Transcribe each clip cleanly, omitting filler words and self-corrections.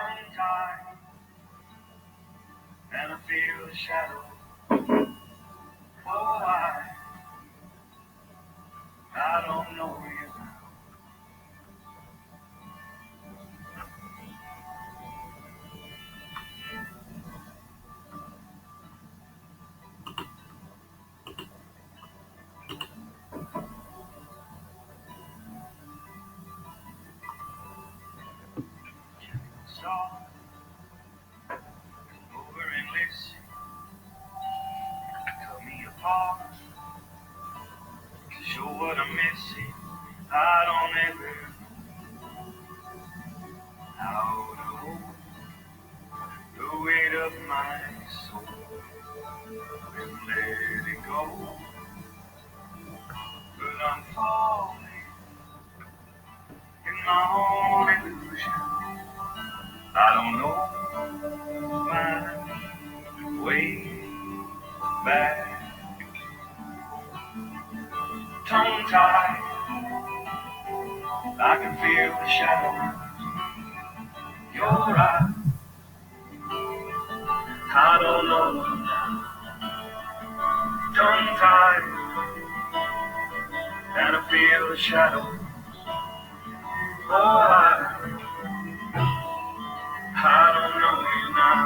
tongue-tied, and I feel the shadow. Oh, I don't know you. So, over and listen, cut me apart to show what I'm missing. I don't ever know how to hold the weight of my soul and let it go. But I'm falling in my own illusion. I don't know my way back. Tongue tied, I can feel the shadow. You're right, I don't know. Tongue tied, and I feel the shadow. Oh, I don't know you now.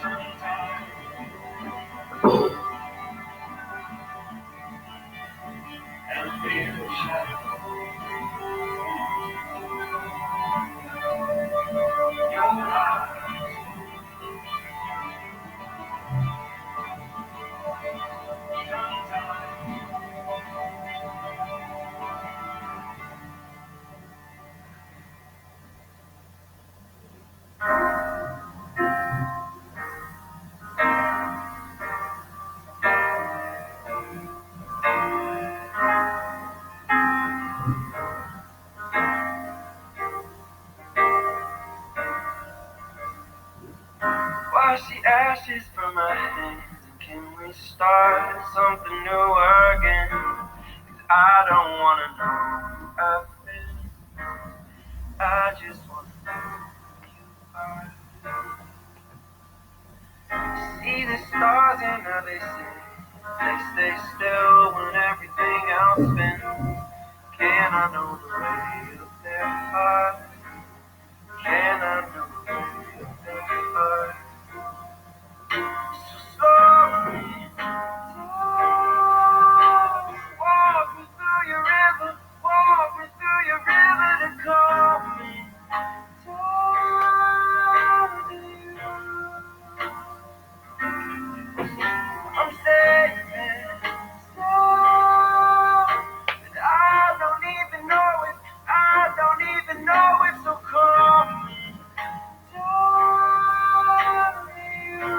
Tongue tied, and I feel the shadow. You're right. Tongue tied. Wash the ashes from my hands, and can we start something new again? 'Cause I don't wanna know who I've been, I just wanna know who you are. See the stars and how they stay still when everything else spins. Can I know the way of their heart? Can I know the way of their heart? So slowly, walk me through your river, walk me through your river to call me down to you. I'm saving slow, but I don't even know it, I don't even know it, so call me down to you.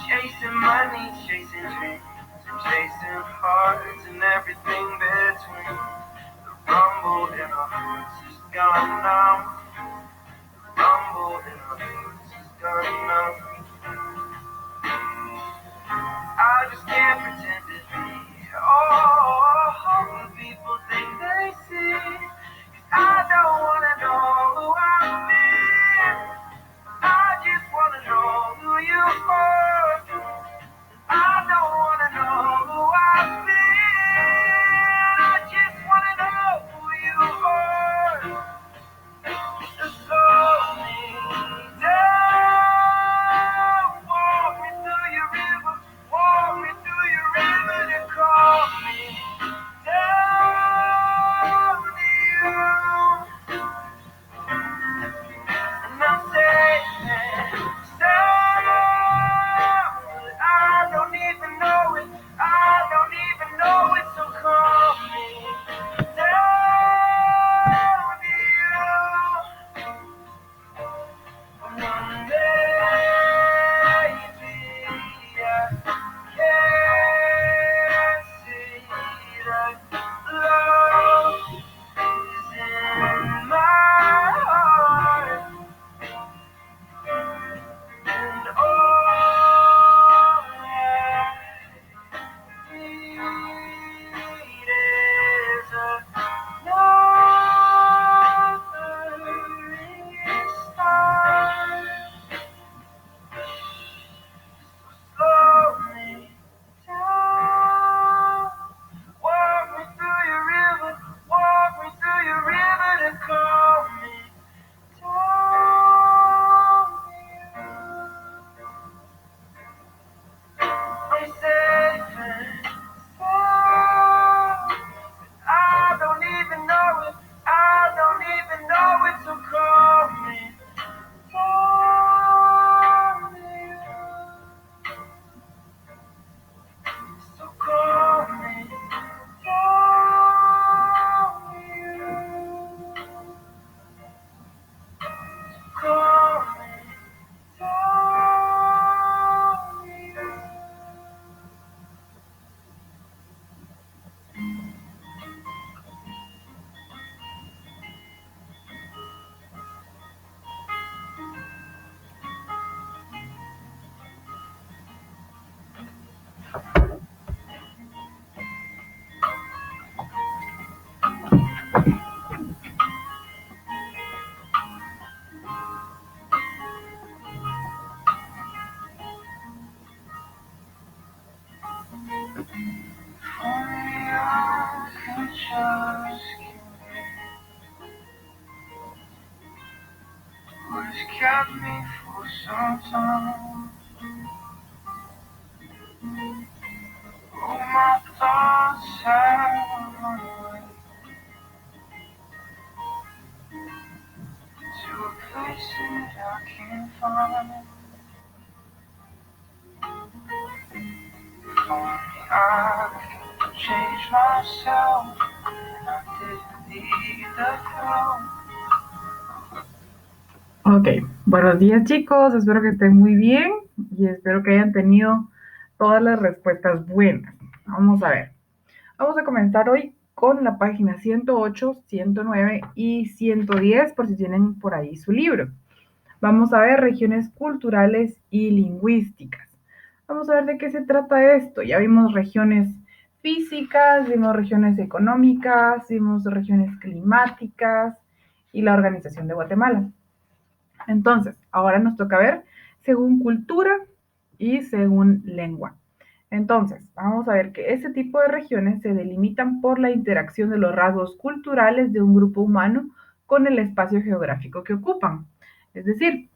Chasing money, chasing dreams, and chasing hearts and everything between. The rumble in our hearts is gone now. The rumble in our hearts is gone now. I just can't pretend to be all the people think they see. 'Cause I don't wanna know who I've been. I just wanna know who you are. I don't wanna know who I've been. I just wanna know who you are. So slow me down. just what has kept me for some time. All my thoughts have run away to a place that I can't find. If only I could change myself, and I didn't need the help. Ok, buenos días chicos, espero que estén muy bien y espero que hayan tenido todas las respuestas buenas. Vamos a ver, vamos a comenzar hoy con la página 108, 109 y 110 por si tienen por ahí su libro. Vamos a ver regiones culturales y lingüísticas. Vamos a ver de qué se trata esto. Ya vimos regiones físicas, vimos regiones económicas, vimos regiones climáticas y la organización de Guatemala. Entonces, ahora nos toca ver según cultura y según lengua. Entonces, vamos a ver que este tipo de regiones se delimitan por la interacción de los rasgos culturales de un grupo humano con el espacio geográfico que ocupan. Es decir,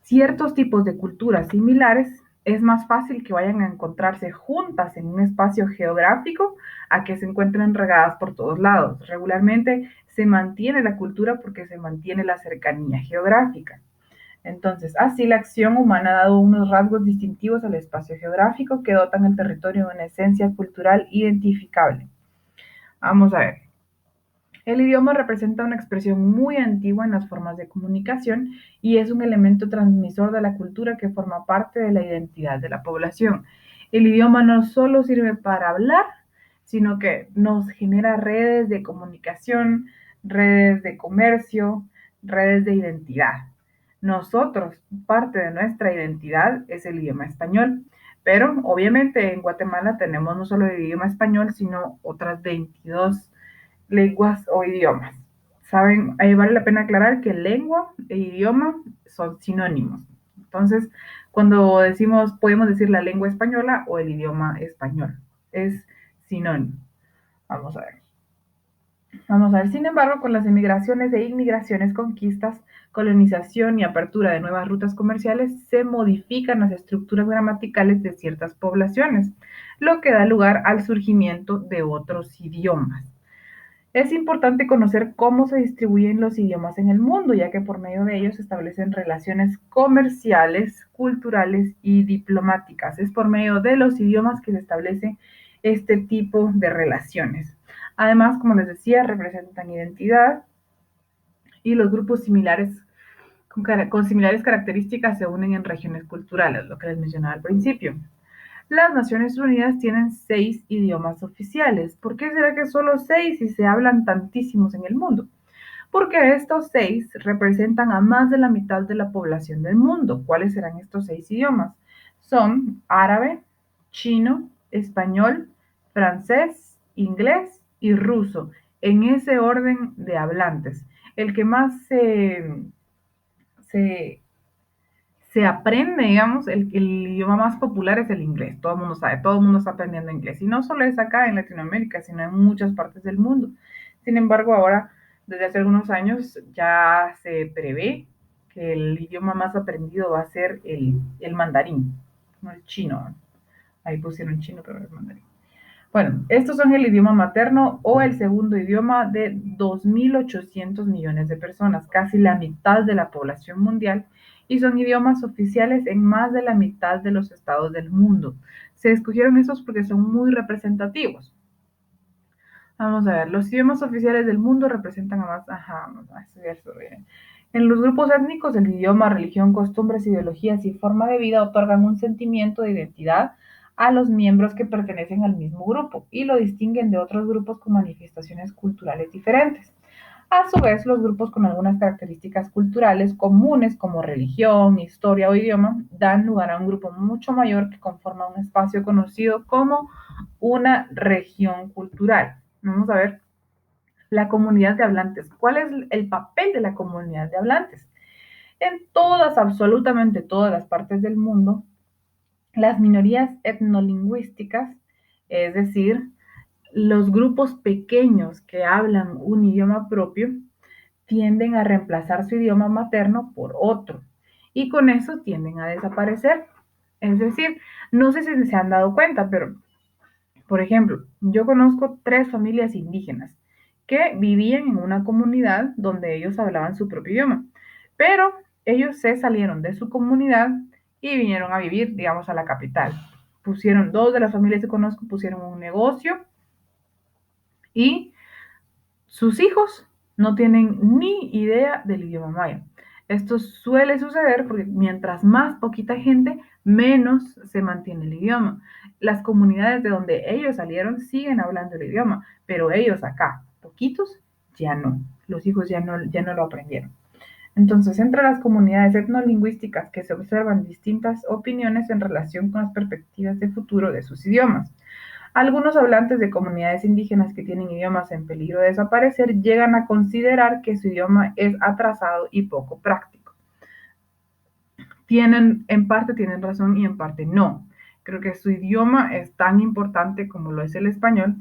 ciertos tipos de culturas similares es más fácil que vayan a encontrarse juntas en un espacio geográfico a que se encuentren regadas por todos lados. Regularmente se mantiene la cultura porque se mantiene la cercanía geográfica. Entonces, así la acción humana ha dado unos rasgos distintivos al espacio geográfico que dotan el territorio de una esencia cultural identificable. Vamos a ver. El idioma representa una expresión muy antigua en las formas de comunicación y es un elemento transmisor de la cultura que forma parte de la identidad de la población. El idioma no solo sirve para hablar, sino que nos genera redes de comunicación, redes de comercio, redes de identidad. Nosotros, parte de nuestra identidad es el idioma español, pero obviamente en Guatemala tenemos no solo el idioma español, sino otras 22 lenguas o idiomas. Saben, ahí vale la pena aclarar que lengua e idioma son sinónimos. Entonces, cuando decimos, podemos decir la lengua española o el idioma español, es sinónimo. Vamos a ver. Vamos a ver, sin embargo, con las emigraciones e inmigraciones, conquistas, colonización y apertura de nuevas rutas comerciales, se modifican las estructuras gramaticales de ciertas poblaciones, lo que da lugar al surgimiento de otros idiomas. Es importante conocer cómo se distribuyen los idiomas en el mundo, ya que por medio de ellos se establecen relaciones comerciales, culturales y diplomáticas. Es por medio de los idiomas que se establece este tipo de relaciones. Además, como les decía, representan identidad y los grupos similares con similares características se unen en regiones culturales, lo que les mencionaba al principio. Las Naciones Unidas tienen 6 idiomas oficiales. ¿Por qué será que solo 6 si se hablan tantísimos en el mundo? Porque estos 6 representan a más de la mitad de la población del mundo. ¿Cuáles serán estos 6 idiomas? Son árabe, chino, español, francés, inglés y ruso, en ese orden de hablantes. El que más se se aprende, digamos, el idioma más popular es el inglés. Todo el mundo sabe, todo el mundo está aprendiendo inglés. Y no solo es acá en Latinoamérica, sino en muchas partes del mundo. Sin embargo, ahora, desde hace algunos años, ya se prevé que el idioma más aprendido va a ser el mandarín, no el chino. Ahí pusieron chino, pero es mandarín. Bueno, estos son el idioma materno o el segundo idioma de 2.800 millones de personas, casi la mitad de la población mundial, y son idiomas oficiales en más de la mitad de los estados del mundo. Se escogieron estos porque son muy representativos. Vamos a ver, los idiomas oficiales del mundo representan a más... Ajá, vamos a estudiar sobre... En los grupos étnicos, el idioma, religión, costumbres, ideologías y forma de vida otorgan un sentimiento de identidad a los miembros que pertenecen al mismo grupo y lo distinguen de otros grupos con manifestaciones culturales diferentes. A su vez, los grupos con algunas características culturales comunes como religión, historia o idioma dan lugar a un grupo mucho mayor que conforma un espacio conocido como una región cultural. Vamos a ver la comunidad de hablantes. ¿Cuál es el papel de la comunidad de hablantes? En todas, absolutamente todas las partes del mundo, las minorías etnolingüísticas, es decir, Los grupos pequeños que hablan un idioma propio tienden a reemplazar su idioma materno por otro y con eso tienden a desaparecer. Es decir, no sé si se han dado cuenta, pero por ejemplo, yo conozco 3 familias indígenas que vivían en una comunidad donde ellos hablaban su propio idioma, pero ellos se salieron de su comunidad y vinieron a vivir, digamos, a la capital. Pusieron, 2 de las familias que conozco pusieron un negocio y sus hijos no tienen ni idea del idioma maya. Esto suele suceder porque mientras más poquita gente, menos se mantiene el idioma. Las comunidades de donde ellos salieron siguen hablando el idioma, pero ellos acá, poquitos, ya no. Los hijos ya no lo aprendieron. Entonces, entre las comunidades etnolingüísticas que se observan distintas opiniones en relación con las perspectivas de futuro de sus idiomas. Algunos hablantes de comunidades indígenas que tienen idiomas en peligro de desaparecer llegan a considerar que su idioma es atrasado y poco práctico. En parte tienen razón y en parte no. Creo que su idioma es tan importante como lo es el español,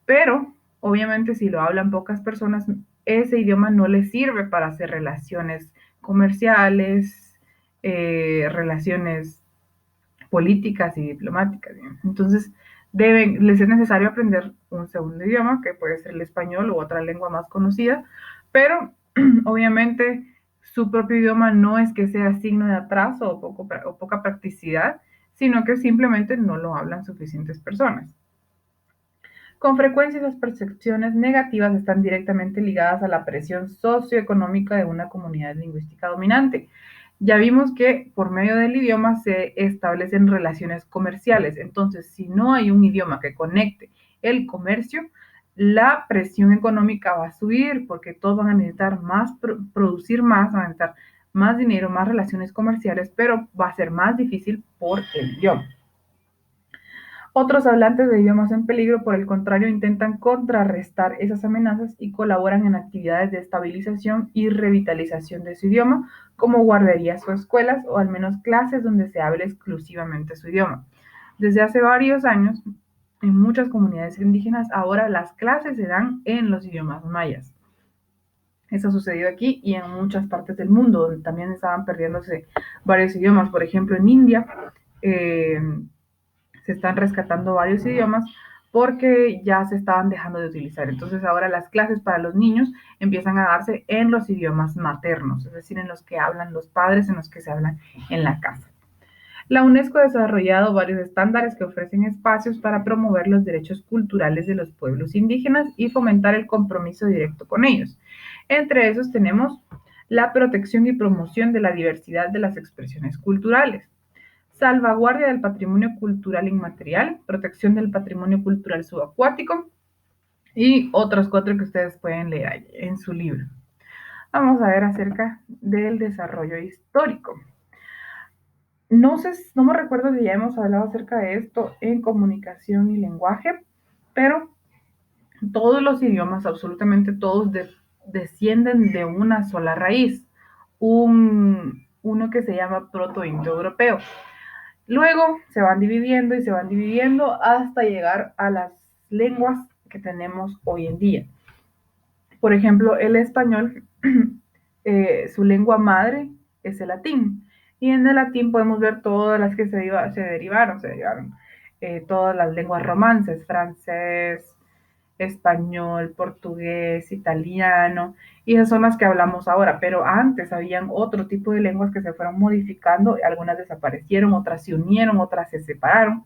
pero obviamente si lo hablan pocas personas, ese idioma no les sirve para hacer relaciones comerciales, relaciones políticas y diplomáticas. Entonces, les es necesario aprender un segundo idioma, que puede ser el español u otra lengua más conocida, pero obviamente su propio idioma no es que sea signo de atraso o poca practicidad, sino que simplemente no lo hablan suficientes personas. Con frecuencia esas percepciones negativas están directamente ligadas a la presión socioeconómica de una comunidad lingüística dominante. Ya vimos que por medio del idioma se establecen relaciones comerciales. Entonces, si no hay un idioma que conecte el comercio, la presión económica va a subir porque todos van a necesitar más, producir más, van a necesitar más dinero, más relaciones comerciales, pero va a ser más difícil por el idioma. Otros hablantes de idiomas en peligro, por el contrario, intentan contrarrestar esas amenazas y colaboran en actividades de estabilización y revitalización de su idioma, como guarderías o escuelas, o al menos clases donde se hable exclusivamente su idioma. Desde hace varios años, en muchas comunidades indígenas, ahora las clases se dan en los idiomas mayas. Eso ha sucedido aquí y en muchas partes del mundo, donde también estaban perdiéndose varios idiomas. Por ejemplo, en India, se están rescatando varios idiomas porque ya se estaban dejando de utilizar. Entonces ahora las clases para los niños empiezan a darse en los idiomas maternos, es decir, en los que hablan los padres, en los que se hablan en la casa. La UNESCO ha desarrollado varios estándares que ofrecen espacios para promover los derechos culturales de los pueblos indígenas y fomentar el compromiso directo con ellos. Entre esos tenemos la protección y promoción de la diversidad de las expresiones culturales, salvaguardia del patrimonio cultural inmaterial, protección del patrimonio cultural subacuático y otros 4 que ustedes pueden leer en su libro. Vamos a ver acerca del desarrollo histórico. No me recuerdo si ya hemos hablado acerca de esto en comunicación y lenguaje, pero todos los idiomas, absolutamente todos, descienden de una sola raíz, uno que se llama proto-indoeuropeo. Luego se van dividiendo y se van dividiendo hasta llegar a las lenguas que tenemos hoy en día. Por ejemplo, el español, su lengua madre es el latín. Y en el latín podemos ver todas las que se derivaron todas las lenguas romances, francés, español, portugués, italiano, y esas son las que hablamos ahora, pero antes habían otro tipo de lenguas que se fueron modificando, algunas desaparecieron, otras se unieron, otras se separaron,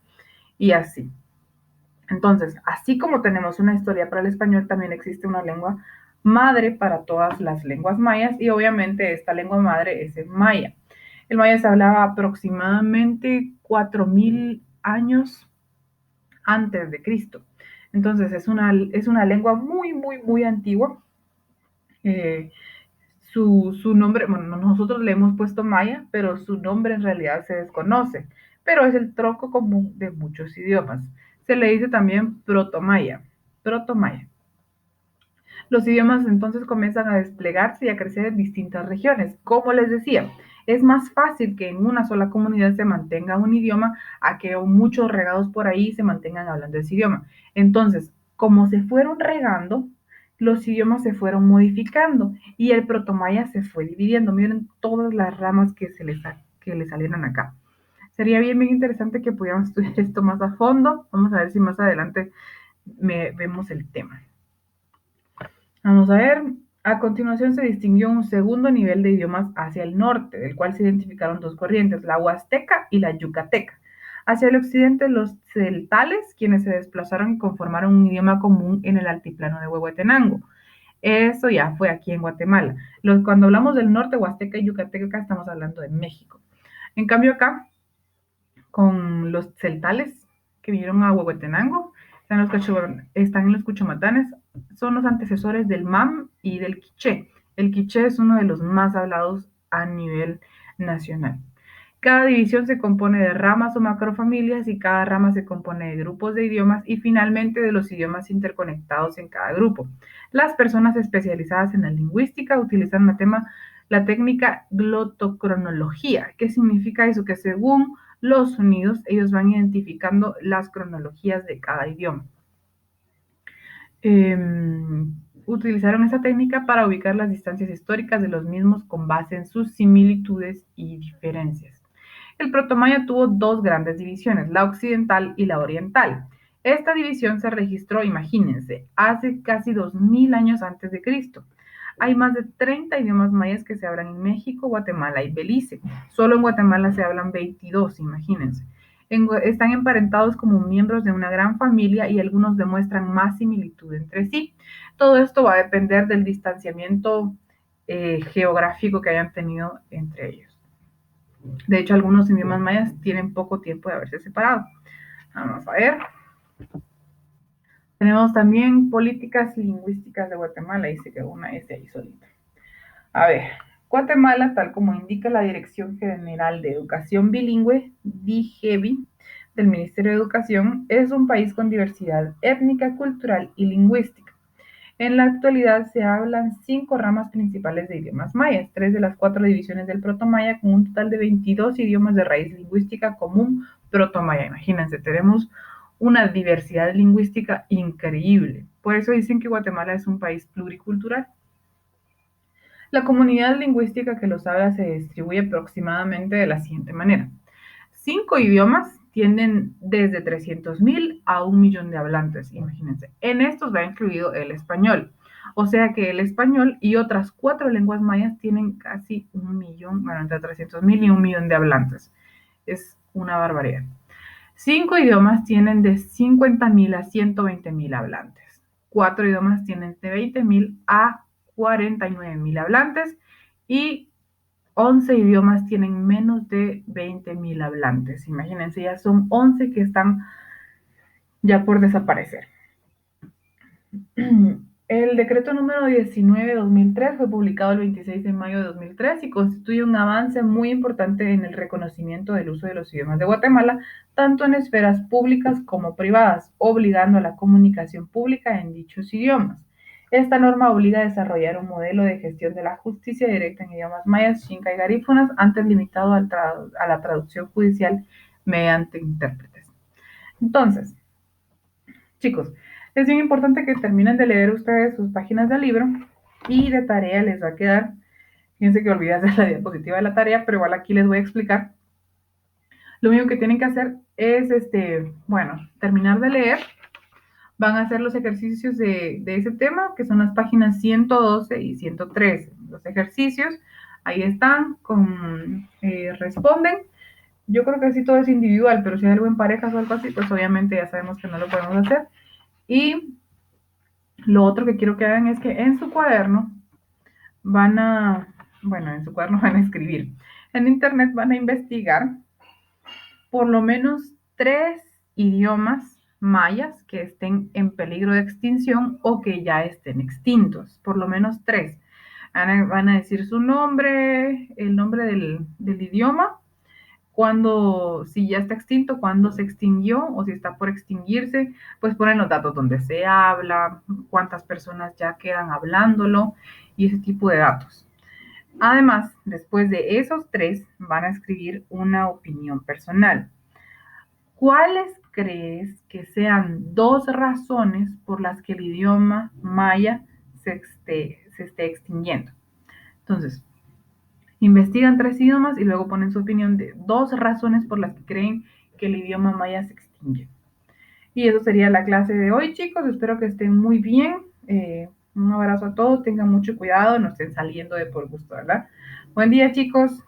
y así. Entonces, así como tenemos una historia para el español, también existe una lengua madre para todas las lenguas mayas, y obviamente esta lengua madre es el maya. El maya se hablaba aproximadamente 4.000 años antes de Cristo. Entonces es una lengua muy, muy, muy antigua. Eh, su nombre, bueno, nosotros le hemos puesto maya, pero su nombre en realidad se desconoce, pero es el tronco común de muchos idiomas. Se le dice también protomaya, protomaya. Los idiomas entonces comienzan a desplegarse y a crecer en distintas regiones. Como les decía, es más fácil que en una sola comunidad se mantenga un idioma a que muchos regados por ahí se mantengan hablando ese idioma. Entonces, como se fueron regando, los idiomas se fueron modificando y el protomaya se fue dividiendo. Miren todas las ramas que le salieron acá. Sería bien interesante que pudiéramos estudiar esto más a fondo. Vamos a ver si más adelante vemos el tema. Vamos a ver. A continuación se distinguió un segundo nivel de idiomas hacia el norte, del cual se identificaron dos corrientes, la huasteca y la yucateca. Hacia el occidente, los celtales, quienes se desplazaron y conformaron un idioma común en el altiplano de Huehuetenango. Eso ya fue aquí en Guatemala. Cuando hablamos del norte, huasteca y yucateca, estamos hablando de México. En cambio acá, con los celtales que vinieron a Huehuetenango, están en los cuchumatanes, son los antecesores del MAM y del quiché. El quiché es uno de los más hablados a nivel nacional. Cada división se compone de ramas o macrofamilias y cada rama se compone de grupos de idiomas y finalmente de los idiomas interconectados en cada grupo. Las personas especializadas en la lingüística utilizan la técnica glotocronología. ¿Qué significa eso? Que según los sonidos, ellos van identificando las cronologías de cada idioma. Utilizaron esta técnica para ubicar las distancias históricas de los mismos con base en sus similitudes y diferencias. El protomaya tuvo dos grandes divisiones, la occidental y la oriental. Esta división se registró, imagínense, hace casi 2000 años antes de Cristo. Hay más de 30 idiomas mayas que se hablan en México, Guatemala y Belice. Solo en Guatemala se hablan 22, imagínense. Están emparentados como miembros de una gran familia y algunos demuestran más similitud entre sí. Todo esto va a depender del distanciamiento geográfico que hayan tenido entre ellos. De hecho, algunos idiomas mayas tienen poco tiempo de haberse separado. Vamos a ver. Tenemos también políticas lingüísticas de Guatemala. Dice que una es de ahí solita. A ver, Guatemala, tal como indica la Dirección General de Educación Bilingüe, DIGEBI, del Ministerio de Educación, es un país con diversidad étnica, cultural y lingüística. En la actualidad se hablan 5 ramas principales de idiomas mayas, 3 de las 4 divisiones del protomaya, con un total de 22 idiomas de raíz lingüística común protomaya. Imagínense, tenemos una diversidad lingüística increíble. Por eso dicen que Guatemala es un país pluricultural. La comunidad lingüística que los habla se distribuye aproximadamente de la siguiente manera. 5 idiomas tienen desde 300,000 a 1,000,000 de hablantes, imagínense. En estos va incluido el español. O sea que el español y otras 4 lenguas mayas tienen casi 1,000,000, bueno, entre 300,000 y 1,000,000 de hablantes. Es una barbaridad. 5 idiomas tienen de 50,000 a 120,000 hablantes. 4 idiomas tienen de 20,000 a 49,000 hablantes y 11 idiomas tienen menos de 20,000 hablantes. Imagínense, ya son 11 que están ya por desaparecer. El decreto número 19/2003 fue publicado el 26 de mayo de 2003 y constituye un avance muy importante en el reconocimiento del uso de los idiomas de Guatemala, tanto en esferas públicas como privadas, obligando a la comunicación pública en dichos idiomas. Esta norma obliga a desarrollar un modelo de gestión de la justicia directa en idiomas mayas, xinca y garífunas, antes limitado a la traducción judicial mediante intérpretes. Entonces, chicos, es bien importante que terminen de leer ustedes sus páginas del libro y de tarea les va a quedar, fíjense que olvidé hacer la diapositiva de la tarea, pero igual aquí les voy a explicar. Lo único que tienen que hacer es, terminar de leer. Van a hacer los ejercicios de ese tema, que son las páginas 112 y 113. Los ejercicios, ahí están, responden. Yo creo que sí todo es individual, pero si hay algo en parejas o algo así, pues obviamente ya sabemos que no lo podemos hacer. Y lo otro que quiero que hagan es que en su cuaderno en su cuaderno van a escribir. En internet van a investigar por lo menos 3 idiomas mayas que estén en peligro de extinción o que ya estén extintos, por lo menos 3. Van a decir su nombre, el nombre del idioma, si ya está extinto, cuándo se extinguió o si está por extinguirse, pues ponen los datos donde se habla, cuántas personas ya quedan hablándolo y ese tipo de datos. Además, después de esos 3, van a escribir una opinión personal. ¿Cuáles crees que sean 2 razones por las que el idioma maya se esté extinguiendo? Entonces, investigan 3 idiomas y luego ponen su opinión de 2 razones por las que creen que el idioma maya se extingue. Y eso sería la clase de hoy, chicos. Espero que estén muy bien. Un abrazo a todos. Tengan mucho cuidado. No estén saliendo de por gusto, ¿verdad? Buen día, chicos.